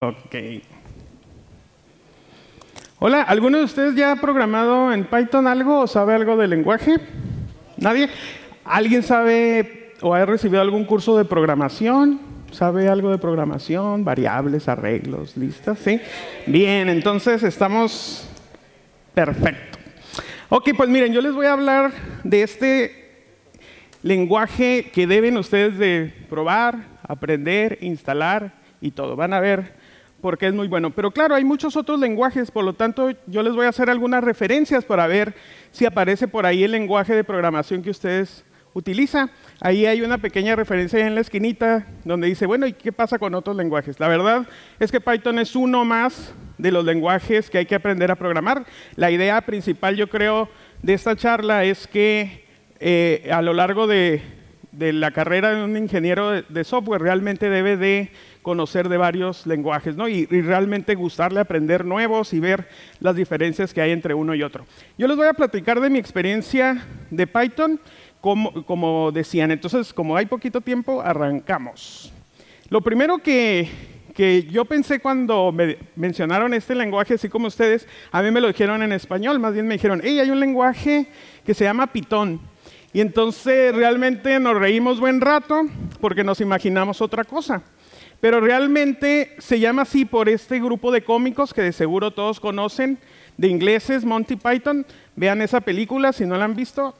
Ok. Hola, ¿alguno de ustedes ya ha programado en Python algo o sabe algo del lenguaje? ¿Nadie? ¿Alguien sabe o ha recibido algún curso de programación? ¿Sabe algo de programación? Variables, arreglos, listas, ¿sí? Bien, entonces estamos perfecto. Ok, pues miren, yo les voy a hablar de este lenguaje que deben ustedes de probar, aprender, instalar y todo. Van a ver por qué es muy bueno. Pero claro, hay muchos otros lenguajes, por lo tanto, yo les voy a hacer algunas referencias para ver si aparece por ahí el lenguaje de programación que ustedes utilizan. Ahí hay una pequeña referencia en la esquinita donde dice, bueno, ¿y qué pasa con otros lenguajes? La verdad es que Python es uno más de los lenguajes que hay que aprender a programar. La idea principal, yo creo, de esta charla es que a lo largo de la carrera de un ingeniero de software realmente debe de conocer de varios lenguajes, ¿no? Y realmente gustarle aprender nuevos y ver las diferencias que hay entre uno y otro. Yo les voy a platicar de mi experiencia de Python, como decían. Entonces, como hay poquito tiempo, arrancamos. Lo primero que yo pensé cuando me mencionaron este lenguaje, así como ustedes, a mí me lo dijeron en español, más bien me dijeron, hey, hay un lenguaje que se llama Python. Y entonces realmente nos reímos buen rato porque nos imaginamos otra cosa. Pero realmente se llama así por este grupo de cómicos que de seguro todos conocen, de ingleses, Monty Python. Vean esa película si no la han visto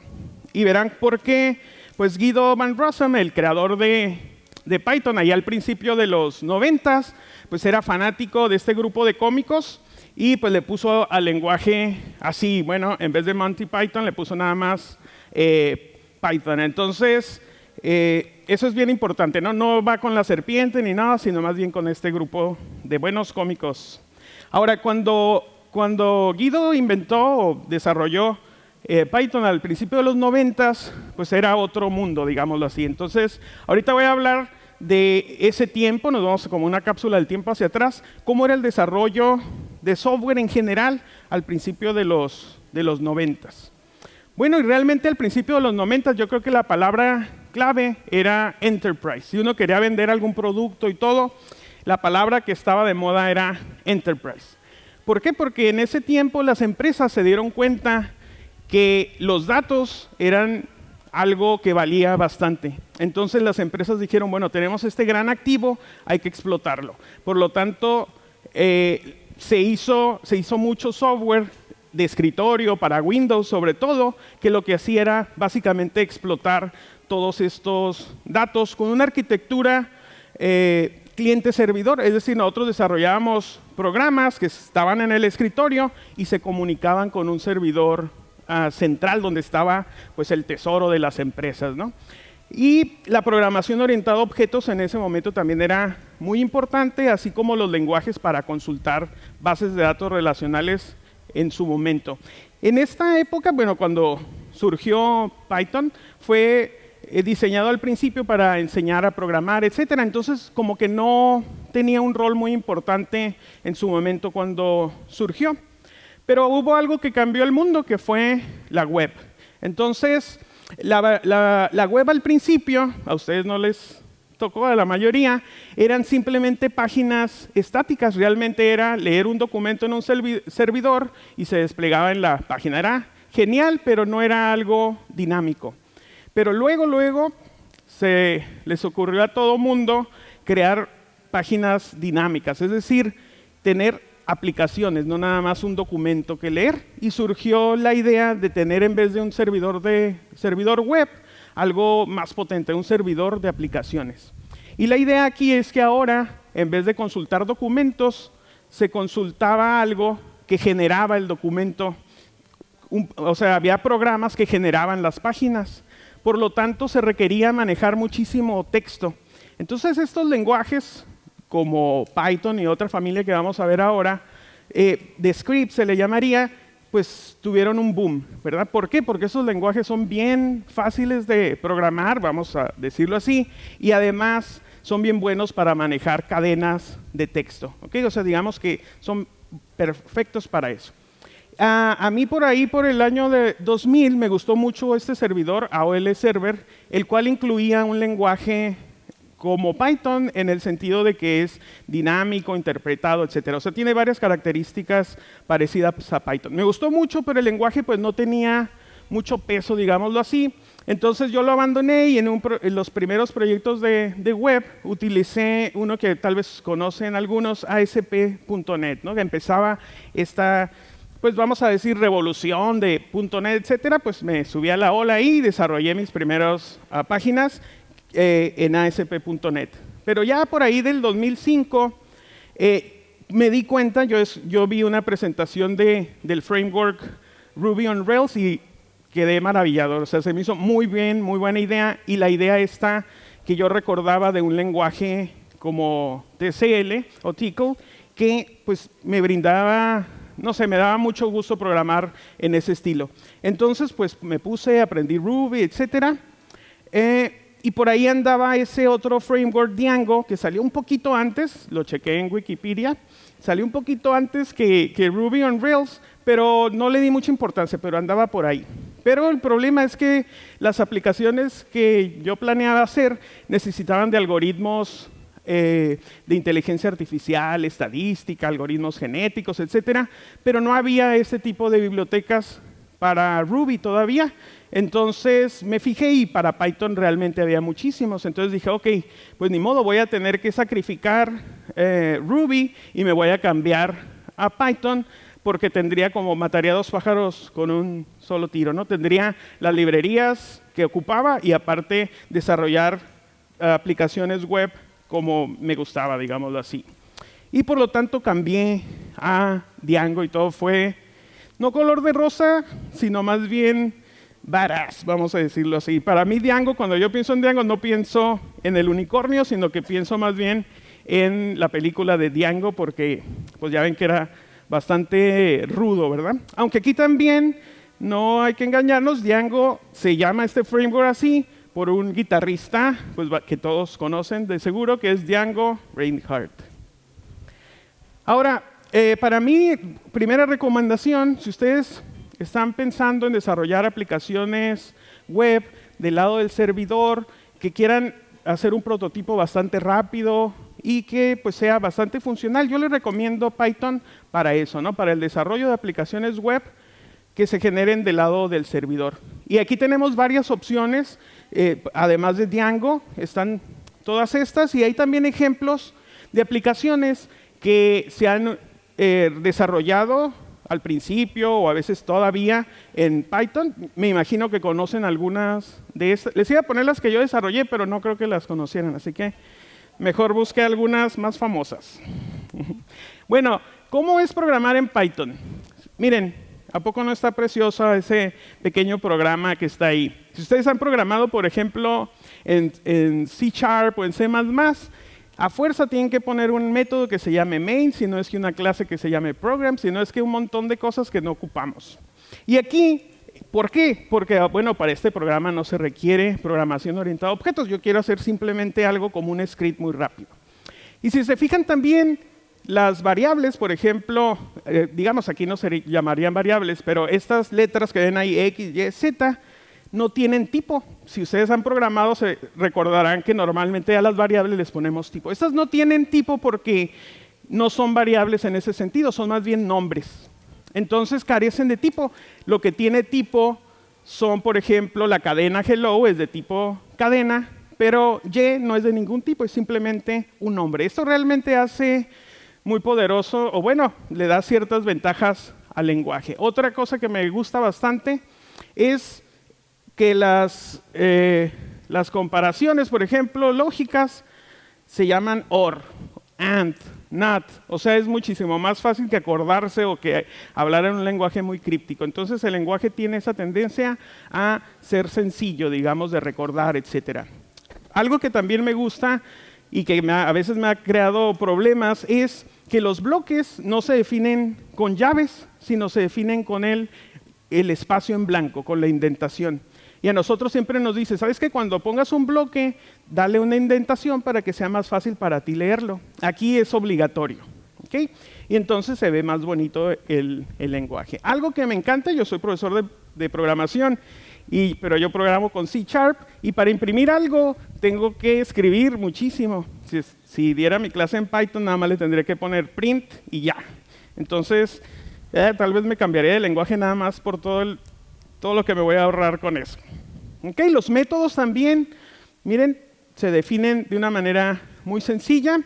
y verán por qué. Pues Guido Van Rossum, el creador de Python, allá al principio de los 90s, pues era fanático de este grupo de cómicos y pues le puso al lenguaje así, bueno, en vez de Monty Python le puso nada más Python. Entonces, eso es bien importante, ¿no? No va con la serpiente ni nada, sino más bien con este grupo de buenos cómicos. Ahora, cuando Guido inventó o desarrolló Python al principio de los 90s, pues era otro mundo, digámoslo así. Entonces, ahorita voy a hablar de ese tiempo, nos vamos como una cápsula del tiempo hacia atrás, cómo era el desarrollo de software en general al principio de los 90s. Bueno, y realmente al principio de los 90 yo creo que la palabra clave era enterprise. Si uno quería vender algún producto y todo, la palabra que estaba de moda era enterprise. ¿Por qué? Porque en ese tiempo las empresas se dieron cuenta que los datos eran algo que valía bastante. Entonces las empresas dijeron, bueno, tenemos este gran activo, hay que explotarlo. Por lo tanto, se hizo mucho software de escritorio para Windows sobre todo, que lo que hacía era básicamente explotar todos estos datos con una arquitectura cliente-servidor, es decir, nosotros desarrollábamos programas que estaban en el escritorio y se comunicaban con un servidor central donde estaba pues el tesoro de las empresas, ¿no? Y la programación orientada a objetos en ese momento también era muy importante, así como los lenguajes para consultar bases de datos relacionales en su momento. En esta época, bueno, cuando surgió Python, fue diseñado al principio para enseñar a programar, etcétera. Entonces, como que no tenía un rol muy importante en su momento cuando surgió. Pero hubo algo que cambió el mundo, que fue la web. Entonces, la web al principio, a ustedes no les tocó, a la mayoría, eran simplemente páginas estáticas. Realmente era leer un documento en un servidor y se desplegaba en la página. Era genial, pero no era algo dinámico. Pero luego se les ocurrió a todo mundo crear páginas dinámicas, es decir, tener aplicaciones, no nada más un documento que leer. Y surgió la idea de tener, en vez de un servidor web, algo más potente, un servidor de aplicaciones. Y la idea aquí es que ahora, en vez de consultar documentos, se consultaba algo que generaba el documento. O sea, había programas que generaban las páginas. Por lo tanto, se requería manejar muchísimo texto. Entonces, estos lenguajes, como Python y otra familia que vamos a ver ahora, de script se le llamaría, pues tuvieron un boom, ¿verdad? ¿Por qué? Porque esos lenguajes son bien fáciles de programar, vamos a decirlo así, y además son bien buenos para manejar cadenas de texto, ¿ok? O sea, digamos que son perfectos para eso. A mí por ahí, por el año de 2000, me gustó mucho este servidor, AOL Server, el cual incluía un lenguaje como Python en el sentido de que es dinámico, interpretado, etcétera. O sea, tiene varias características parecidas a Python. Me gustó mucho, pero el lenguaje pues no tenía mucho peso, digámoslo así. Entonces yo lo abandoné y en los primeros proyectos de web utilicé uno que tal vez conocen algunos, ASP.NET, ¿no? Que empezaba esta, pues vamos a decir, revolución de .NET, etcétera. Pues me subí a la ola ahí y desarrollé mis primeras páginas en ASP.NET. Pero ya por ahí del 2005 me di cuenta, yo vi una presentación del framework Ruby on Rails y quedé maravillado. O sea, se me hizo muy bien, muy buena idea. Y la idea esta que yo recordaba de un lenguaje como TCL o TCL, que pues me brindaba, no sé, me daba mucho gusto programar en ese estilo. Entonces, pues me puse, aprendí Ruby, etcétera. Y por ahí andaba ese otro framework Django que salió un poquito antes, lo chequé en Wikipedia, salió un poquito antes que Ruby on Rails, pero no le di mucha importancia, pero andaba por ahí. Pero el problema es que las aplicaciones que yo planeaba hacer necesitaban de algoritmos de inteligencia artificial, estadística, algoritmos genéticos, etcétera, pero no había ese tipo de bibliotecas para Ruby todavía. Entonces me fijé y para Python realmente había muchísimos. Entonces dije, ok, pues ni modo, voy a tener que sacrificar Ruby y me voy a cambiar a Python porque tendría como mataría dos pájaros con un solo tiro, ¿no? Tendría las librerías que ocupaba y aparte desarrollar aplicaciones web como me gustaba, digámoslo así. Y por lo tanto cambié a Django y todo fue no color de rosa, sino más bien badass, vamos a decirlo así. Para mí Django, cuando yo pienso en Django, no pienso en el unicornio, sino que pienso más bien en la película de Django, porque pues ya ven que era bastante rudo, ¿verdad? Aunque aquí también no hay que engañarnos, Django se llama este framework así por un guitarrista pues, que todos conocen de seguro, que es Django Reinhardt. Ahora, para mí, primera recomendación, si ustedes están pensando en desarrollar aplicaciones web del lado del servidor, que quieran hacer un prototipo bastante rápido y que pues, sea bastante funcional, yo les recomiendo Python para eso, ¿no? Para el desarrollo de aplicaciones web que se generen del lado del servidor. Y aquí tenemos varias opciones, además de Django, están todas estas, y hay también ejemplos de aplicaciones que se han desarrollado al principio o a veces todavía en Python. Me imagino que conocen algunas de estas. Les iba a poner las que yo desarrollé, pero no creo que las conocieran, así que mejor busqué algunas más famosas. Bueno, ¿cómo es programar en Python? Miren, ¿a poco no está precioso ese pequeño programa que está ahí? Si ustedes han programado, por ejemplo, en C# o en C++, a fuerza tienen que poner un método que se llame main, si no es que una clase que se llame program, si no es que un montón de cosas que no ocupamos. Y aquí, ¿por qué? Porque, bueno, para este programa no se requiere programación orientada a objetos. Yo quiero hacer simplemente algo como un script muy rápido. Y si se fijan también, las variables, por ejemplo, digamos aquí no se llamarían variables, pero estas letras que ven ahí, X, Y, Z, no tienen tipo. Si ustedes han programado, se recordarán que normalmente a las variables les ponemos tipo. Estas no tienen tipo porque no son variables en ese sentido, son más bien nombres. Entonces carecen de tipo. Lo que tiene tipo son, por ejemplo, la cadena hello es de tipo cadena, pero Y no es de ningún tipo, es simplemente un nombre. Esto realmente hace muy poderoso, o bueno, le da ciertas ventajas al lenguaje. Otra cosa que me gusta bastante es que las comparaciones, por ejemplo, lógicas, se llaman OR, AND, NOT. O sea, es muchísimo más fácil que acordarse o que hablar en un lenguaje muy críptico. Entonces, el lenguaje tiene esa tendencia a ser sencillo, digamos, de recordar, etc. Algo que también me gusta y que a veces me ha creado problemas es que los bloques no se definen con llaves, sino se definen con el espacio en blanco, con la indentación. Y a nosotros siempre nos dice, ¿sabes qué? Cuando pongas un bloque, dale una indentación para que sea más fácil para ti leerlo. Aquí es obligatorio. ¿Okay? Y entonces se ve más bonito el lenguaje. Algo que me encanta, yo soy profesor de programación, pero yo programo con C#, y para imprimir algo tengo que escribir muchísimo. Si diera mi clase en Python, nada más le tendría que poner print y ya. Entonces, tal vez me cambiaría de lenguaje nada más por todo lo que me voy a ahorrar con eso. ¿Okay? Los métodos también, miren, se definen de una manera muy sencilla.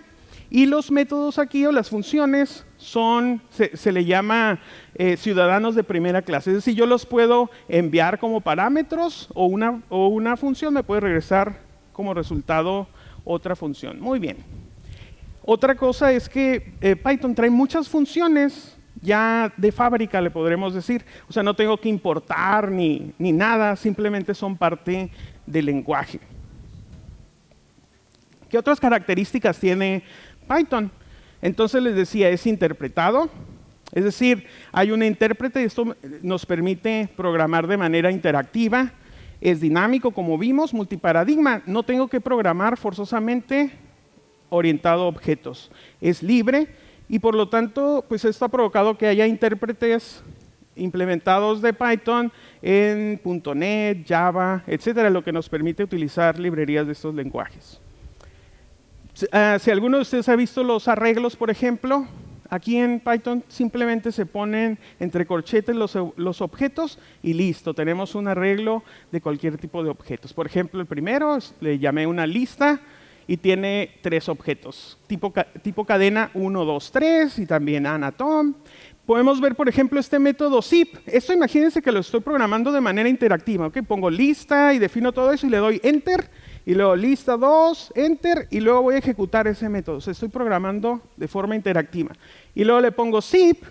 Y los métodos aquí, o las funciones, se le llama ciudadanos de primera clase. Es decir, yo los puedo enviar como parámetros o una función me puede regresar como resultado otra función. Muy bien. Otra cosa es que Python trae muchas funciones ya de fábrica, le podremos decir. O sea, no tengo que importar ni nada, simplemente son parte del lenguaje. ¿Qué otras características tiene Python? Entonces les decía, es interpretado, es decir, hay un intérprete y esto nos permite programar de manera interactiva, es dinámico como vimos, multiparadigma, no tengo que programar forzosamente orientado a objetos, es libre y por lo tanto pues esto ha provocado que haya intérpretes implementados de Python en .NET, Java, etcétera, lo que nos permite utilizar librerías de estos lenguajes. Si alguno de ustedes ha visto los arreglos, por ejemplo, aquí en Python simplemente se ponen entre corchetes los objetos y listo, tenemos un arreglo de cualquier tipo de objetos. Por ejemplo, el primero le llamé una lista y tiene 3 objetos, tipo cadena 1, 2, 3 y también anatom. Podemos ver, por ejemplo, este método zip. Esto imagínense que lo estoy programando de manera interactiva. ¿Okay? Pongo lista y defino todo eso y le doy enter. Y luego lista 2, enter, y luego voy a ejecutar ese método. O sea, estoy programando de forma interactiva. Y luego le pongo zip,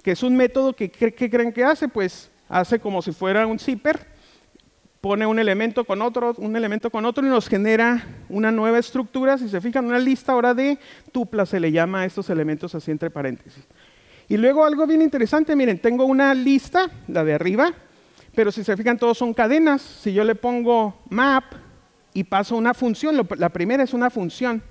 que es un método que ¿qué creen que hace? Pues hace como si fuera un zipper, pone un elemento con otro y nos genera una nueva estructura. Si se fijan, una lista ahora de tupla se le llama a estos elementos así entre paréntesis. Y luego algo bien interesante, miren, tengo una lista, la de arriba, pero si se fijan todos son cadenas. Si yo le pongo map y paso una función, la primera es una función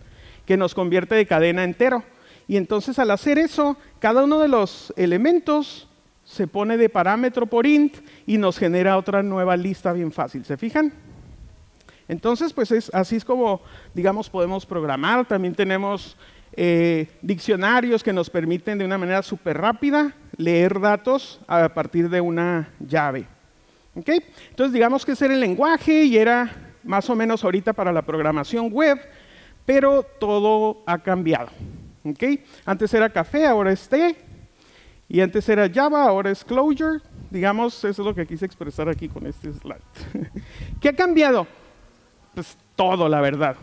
que nos convierte de cadena a entero. Y entonces al hacer eso, cada uno de los elementos se pone de parámetro por int y nos genera otra nueva lista bien fácil. ¿Se fijan? Entonces, pues así es como, digamos, podemos programar. También tenemos diccionarios que nos permiten de una manera súper rápida leer datos a partir de una llave. ¿Okay? Entonces, digamos que ese era el lenguaje y era más o menos ahorita para la programación web, pero todo ha cambiado. ¿Okay? Antes era café, ahora es té, y antes era Java, ahora es Clojure. Digamos, eso es lo que quise expresar aquí con este slide. ¿Qué ha cambiado? Pues todo, la verdad.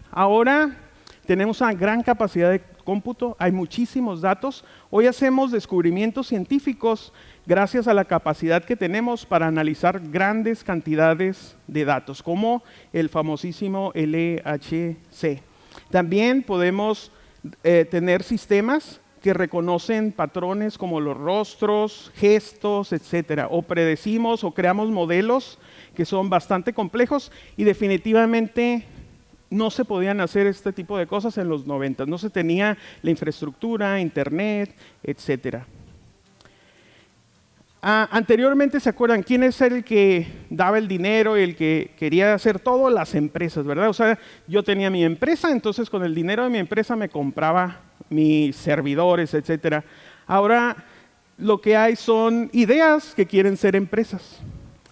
Ahora tenemos una gran capacidad de cómputo, hay muchísimos datos. Hoy hacemos descubrimientos científicos gracias a la capacidad que tenemos para analizar grandes cantidades de datos, como el famosísimo LHC. También podemos tener sistemas que reconocen patrones como los rostros, gestos, etcétera, o predecimos o creamos modelos que son bastante complejos y definitivamente no se podían hacer este tipo de cosas en los 90, no se tenía la infraestructura, internet, etcétera. Anteriormente, ¿se acuerdan quién es el que daba el dinero y el que quería hacer todo? Las empresas, ¿verdad? O sea, yo tenía mi empresa, entonces con el dinero de mi empresa me compraba mis servidores, etcétera. Ahora lo que hay son ideas que quieren ser empresas,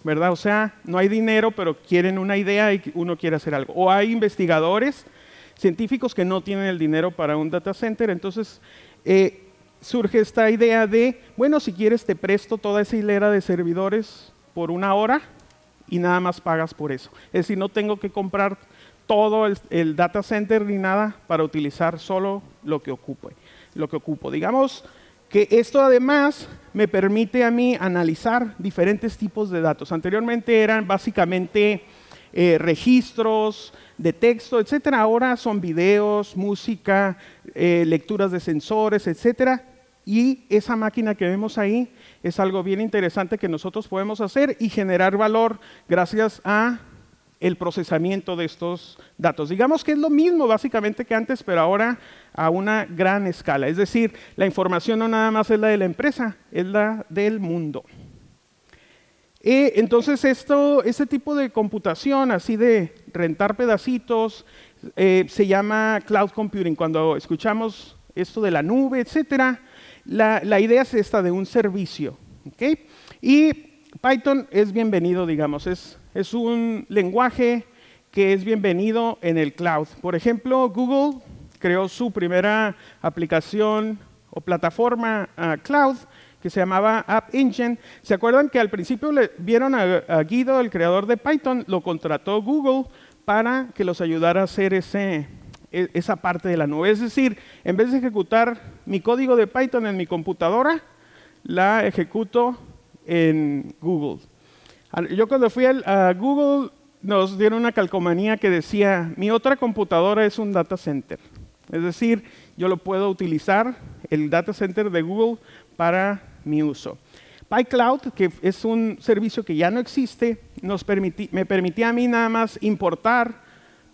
¿verdad? O sea, no hay dinero, pero quieren una idea y uno quiere hacer algo. O hay investigadores, científicos que no tienen el dinero para un data center, entonces surge esta idea de, bueno, si quieres te presto toda esa hilera de servidores por 1 hora y nada más pagas por eso. Es decir, no tengo que comprar todo el data center ni nada para utilizar solo lo que ocupo. Digamos que esto además me permite a mí analizar diferentes tipos de datos. Anteriormente eran básicamente registros de texto, etcétera. Ahora son videos, música, lecturas de sensores, etcétera. Y esa máquina que vemos ahí es algo bien interesante que nosotros podemos hacer y generar valor gracias a el procesamiento de estos datos. Digamos que es lo mismo básicamente que antes, pero ahora a una gran escala. Es decir, la información no nada más es la de la empresa, es la del mundo. Entonces, este tipo de computación, así de rentar pedacitos, se llama cloud computing. Cuando escuchamos esto de la nube, etcétera, la idea es esta de un servicio. ¿Okay? Y Python es bienvenido, digamos, es un lenguaje que es bienvenido en el cloud. Por ejemplo, Google creó su primera aplicación o plataforma cloud que se llamaba App Engine. ¿Se acuerdan que al principio le vieron a Guido, el creador de Python, lo contrató Google para que los ayudara a hacer esa parte de la nube? Es decir, en vez de ejecutar mi código de Python en mi computadora, la ejecuto en Google. Yo cuando fui a Google nos dieron una calcomanía que decía, mi otra computadora es un data center. Es decir, yo lo puedo utilizar, el data center de Google, para mi uso. PyCloud, que es un servicio que ya no existe, me permitía a mí nada más importar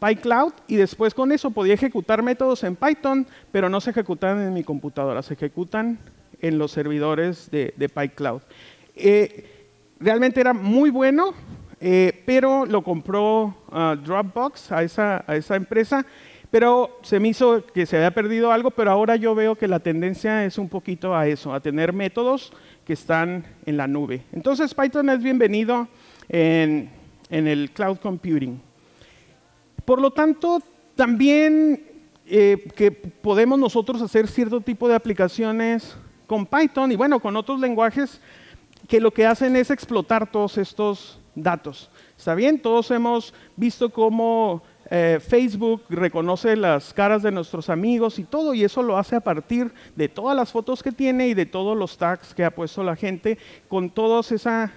PyCloud y después con eso podía ejecutar métodos en Python, pero no se ejecutan en mi computadora, se ejecutan en los servidores de PyCloud. Realmente era muy bueno, pero lo compró Dropbox a esa empresa, pero se me hizo que se había perdido algo, pero ahora yo veo que la tendencia es un poquito a eso, a tener métodos que están en la nube. Entonces Python es bienvenido en el cloud computing. Por lo tanto, también que podemos nosotros hacer cierto tipo de aplicaciones con Python y bueno, con otros lenguajes que lo que hacen es explotar todos estos datos. ¿Está bien? Todos hemos visto cómo Facebook reconoce las caras de nuestros amigos y todo, y eso lo hace a partir de todas las fotos que tiene y de todos los tags que ha puesto la gente. Con toda esa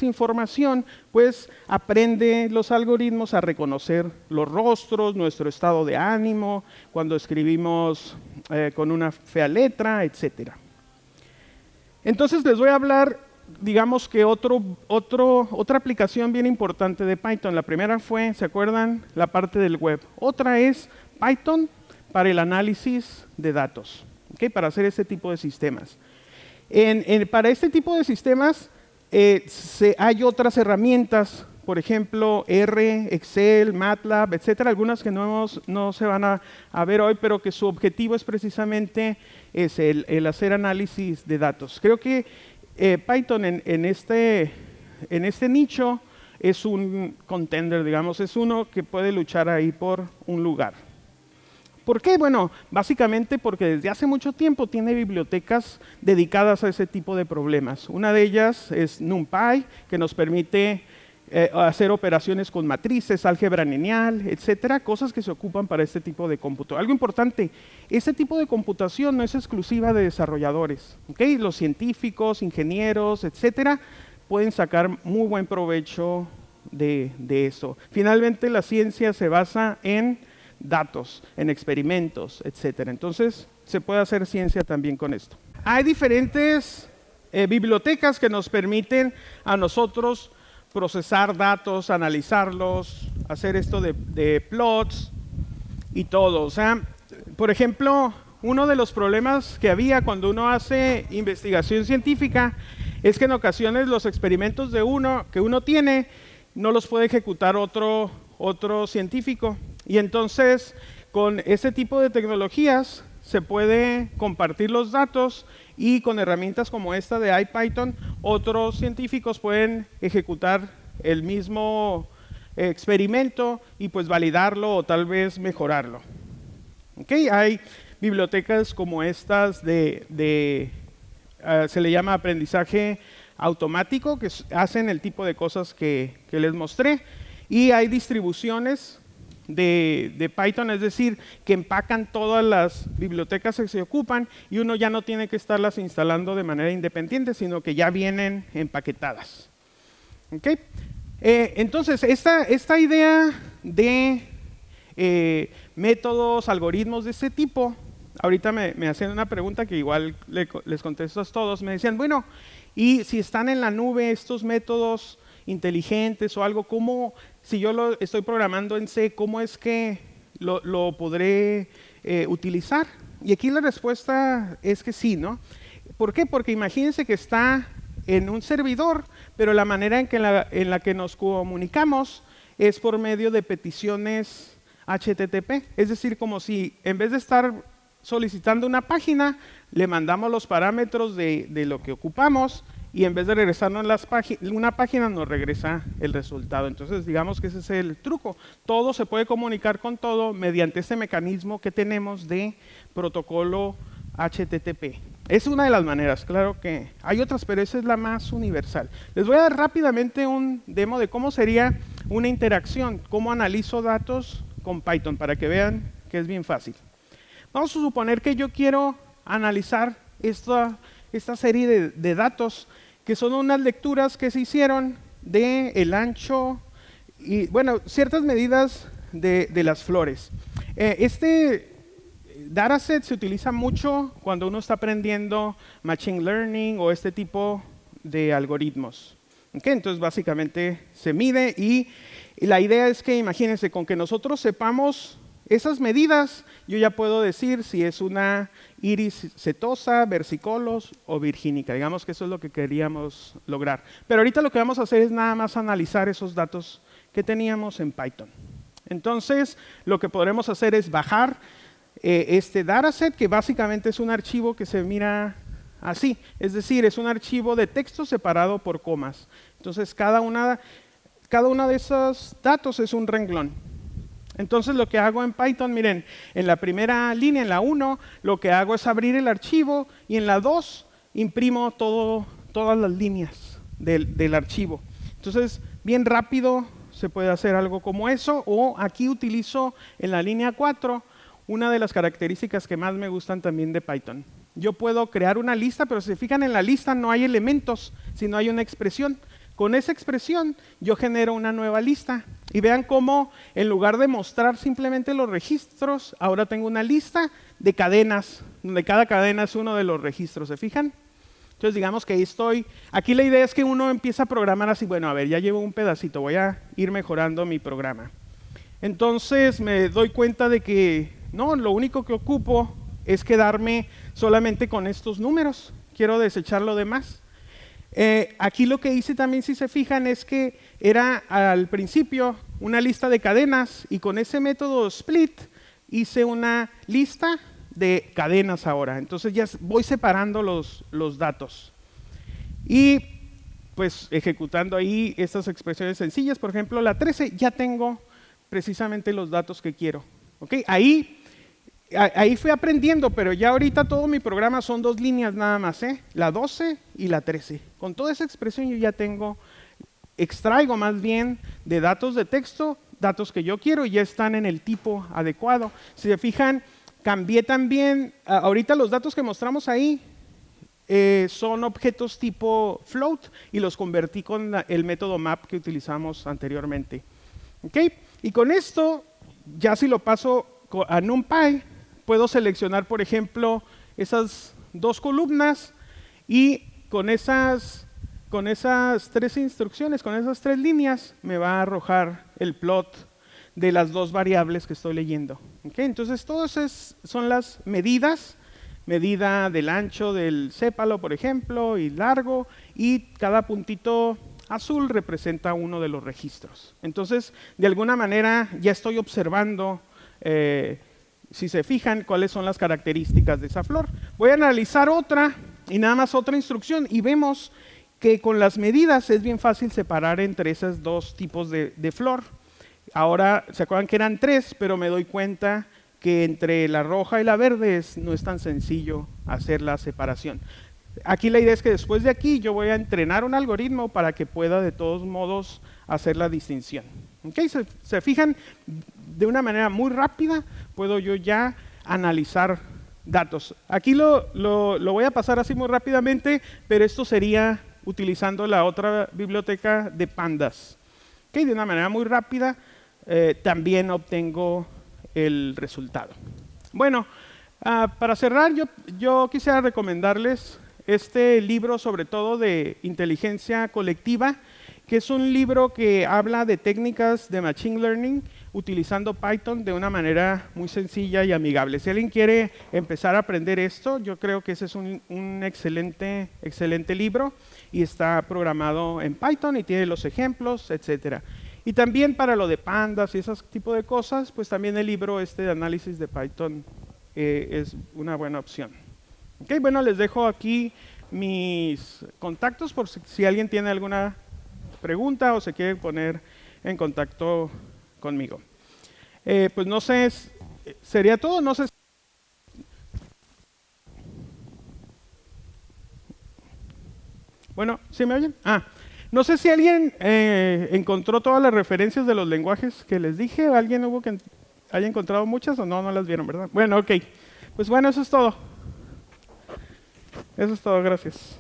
información, pues aprende los algoritmos a reconocer los rostros, nuestro estado de ánimo, cuando escribimos con una fea letra, etcétera. Entonces les voy a hablar, digamos que otra aplicación bien importante de Python. La primera fue, ¿se acuerdan? La parte del web. Otra es Python para el análisis de datos, ¿okay? Para hacer este tipo de sistemas. Para este tipo de sistemas hay otras herramientas, por ejemplo, R, Excel, MATLAB, etcétera, algunas que no se van a ver hoy, pero que su objetivo es precisamente el hacer análisis de datos. Creo que Python en este nicho es un contender, digamos, es uno que puede luchar ahí por un lugar. ¿Por qué? Bueno, básicamente porque desde hace mucho tiempo tiene bibliotecas dedicadas a ese tipo de problemas. Una de ellas es NumPy, que nos permite hacer operaciones con matrices, álgebra lineal, etcétera, cosas que se ocupan para este tipo de cómputo. Algo importante, este tipo de computación no es exclusiva de desarrolladores, ¿okay? Los científicos, ingenieros, etcétera, pueden sacar muy buen provecho de eso. Finalmente, la ciencia se basa en datos, en experimentos, etcétera. Entonces, se puede hacer ciencia también con esto. Hay diferentes bibliotecas que nos permiten a nosotros procesar datos, analizarlos, hacer esto de plots y todo. O sea, por ejemplo, uno de los problemas que había cuando uno hace investigación científica es que en ocasiones los experimentos que uno tiene no los puede ejecutar otro científico. Y entonces, con ese tipo de tecnologías se puede compartir los datos y con herramientas como esta de IPython, otros científicos pueden ejecutar el mismo experimento y pues validarlo o tal vez mejorarlo. ¿Okay? Hay bibliotecas como estas se le llama aprendizaje automático, que hacen el tipo de cosas que les mostré, y hay distribuciones de Python, es decir, que empacan todas las bibliotecas que se ocupan y uno ya no tiene que estarlas instalando de manera independiente, sino que ya vienen empaquetadas. ¿Okay? Entonces, esta idea de métodos, algoritmos de ese tipo, ahorita me hacen una pregunta que igual les contesto a todos, me decían, bueno, y si están en la nube estos métodos inteligentes o algo, ¿cómo si yo lo estoy programando en C, ¿cómo es que lo podré utilizar? Y aquí la respuesta es que sí, ¿no? ¿Por qué? Porque imagínense que está en un servidor, pero la manera en la que nos comunicamos es por medio de peticiones HTTP. Es decir, como si en vez de estar solicitando una página, le mandamos los parámetros de lo que ocupamos y en vez de regresarnos una página, nos regresa el resultado. Entonces, digamos que ese es el truco. Todo se puede comunicar con todo mediante este mecanismo que tenemos de protocolo HTTP. Es una de las maneras, claro que hay otras, pero esa es la más universal. Les voy a dar rápidamente un demo de cómo sería una interacción, cómo analizo datos con Python, para que vean que es bien fácil. Vamos a suponer que yo quiero analizar esta serie de datos, que son unas lecturas que se hicieron del ancho y, bueno, ciertas medidas de las flores. Este dataset se utiliza mucho cuando uno está aprendiendo Machine Learning o este tipo de algoritmos. ¿Okay? Entonces, básicamente se mide y la idea es que, imagínense, con que nosotros sepamos esas medidas, yo ya puedo decir si es una iris setosa, versicolos o virgínica. Digamos que eso es lo que queríamos lograr. Pero ahorita lo que vamos a hacer es nada más analizar esos datos que teníamos en Python. Entonces, lo que podremos hacer es bajar este dataset, que básicamente es un archivo que se mira así. Es decir, es un archivo de texto separado por comas. Entonces, cada una de esos datos es un renglón. Entonces, lo que hago en Python, miren, en la primera línea, en la 1, lo que hago es abrir el archivo y en la 2 imprimo todas las líneas del archivo. Entonces, bien rápido se puede hacer algo como eso, o aquí utilizo en la línea 4 una de las características que más me gustan también de Python. Yo puedo crear una lista, pero si se fijan en la lista no hay elementos, sino hay una expresión. Con esa expresión yo genero una nueva lista. Y vean cómo en lugar de mostrar simplemente los registros, ahora tengo una lista de cadenas, donde cada cadena es uno de los registros. ¿Se fijan? Entonces digamos que ahí estoy. Aquí la idea es que uno empieza a programar así, bueno, a ver, ya llevo un pedacito, voy a ir mejorando mi programa. Entonces me doy cuenta de que no, lo único que ocupo es quedarme solamente con estos números. Quiero desechar lo demás. Aquí lo que hice también, si se fijan, es que era al principio una lista de cadenas y con ese método split hice una lista de cadenas ahora. Entonces ya voy separando los datos. Y pues ejecutando ahí estas expresiones sencillas, por ejemplo, la 13, ya tengo precisamente los datos que quiero. ¿Okay? Ahí fui aprendiendo, pero ya ahorita todo mi programa son 2 líneas nada más, la 12 y la 13. Con toda esa expresión yo ya extraigo más bien de datos de texto, datos que yo quiero y ya están en el tipo adecuado. Si se fijan, cambié también, ahorita los datos que mostramos ahí son objetos tipo float y los convertí con el método map que utilizamos anteriormente. ¿Okay? Y con esto, ya si lo paso a NumPy, puedo seleccionar, por ejemplo, esas 2 columnas y con esas 3 instrucciones, con esas 3 líneas, me va a arrojar el plot de las 2 variables que estoy leyendo. ¿Okay? Entonces, todas son las medidas, medida del ancho del sépalo, por ejemplo, y largo, y cada puntito azul representa uno de los registros. Entonces, de alguna manera, ya estoy observando si se fijan, cuáles son las características de esa flor. Voy a analizar otra y nada más otra instrucción y vemos que con las medidas es bien fácil separar entre esos 2 tipos de flor. Ahora, ¿se acuerdan que eran 3? Pero me doy cuenta que entre la roja y la verde no es tan sencillo hacer la separación. Aquí la idea es que después de aquí yo voy a entrenar un algoritmo para que pueda de todos modos hacer la distinción. ¿Okay? ¿Se fijan? De una manera muy rápida puedo yo ya analizar datos. Aquí lo voy a pasar así muy rápidamente, pero esto sería utilizando la otra biblioteca de pandas. ¿Okay? De una manera muy rápida también obtengo el resultado. Bueno, para cerrar yo quisiera recomendarles este libro, sobre todo de inteligencia colectiva, que es un libro que habla de técnicas de Machine Learning utilizando Python de una manera muy sencilla y amigable. Si alguien quiere empezar a aprender esto, yo creo que ese es un excelente, excelente libro y está programado en Python y tiene los ejemplos, etc. Y también para lo de pandas y ese tipo de cosas, pues también el libro de análisis de Python es una buena opción. Okay, bueno, les dejo aquí mis contactos por si alguien tiene alguna pregunta o se quiere poner en contacto conmigo. Pues no sé, sería todo, no sé. Bueno, ¿sí me oyen? No sé si alguien encontró todas las referencias de los lenguajes que les dije. ¿Alguien hubo que haya encontrado muchas o no las vieron, verdad? Bueno, ok. Pues bueno, eso es todo. Eso es todo, gracias.